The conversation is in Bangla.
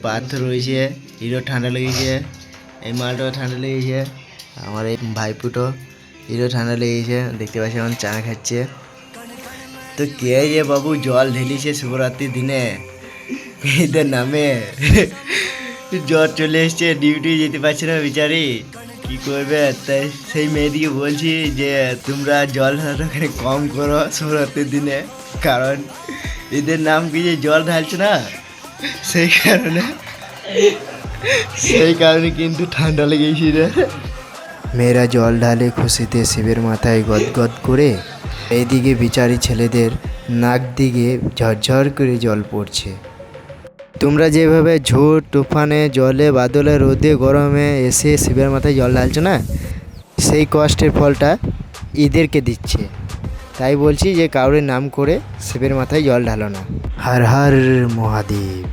পাথর রয়েছে, হিরো ঠান্ডা লেগেছে, এই মালটাও ঠান্ডা লেগেছে, আমার এই ভাইপুটো হিরো ঠান্ডা লেগেছে, দেখতে পাচ্ছি এখন চা খাচ্ছে। তো কে যে বাবু জল ঢেলিছে শিবরাত্রির দিনে এদের নামে, জ্বর চলে এসছে, ডিউটি যেতে পারছে না বিচারি, কি করবে? তাই সেই মেয়েদিকে বলছি যে তোমরা জল ঢালাটা কম করো শিবরাত্রির দিনে, কারণ এদের নাম কি যে জল ঢালছে না, সেই কারণে কিন্তু ঠান্ডা লেগেছিল। মেয়েরা জল ঢালে খুশিতে শিবের মাথায় গদগদ করে, এইদিকে বিচারি ছেলেদের নাক দিকে ঝরঝর করে জল পড়ছে। তোমরা যেভাবে ঝড় তুফানে জলে বাদলে রোদে গরমে এসে শিবের মাথায় জল ঢালছো না, সেই কষ্টের ফলটা এদেরকে দিচ্ছে। তাই বলছি যে কাউরের নাম করে শিবের মাথায় জল ঢালো না। হর হর মহাদেব।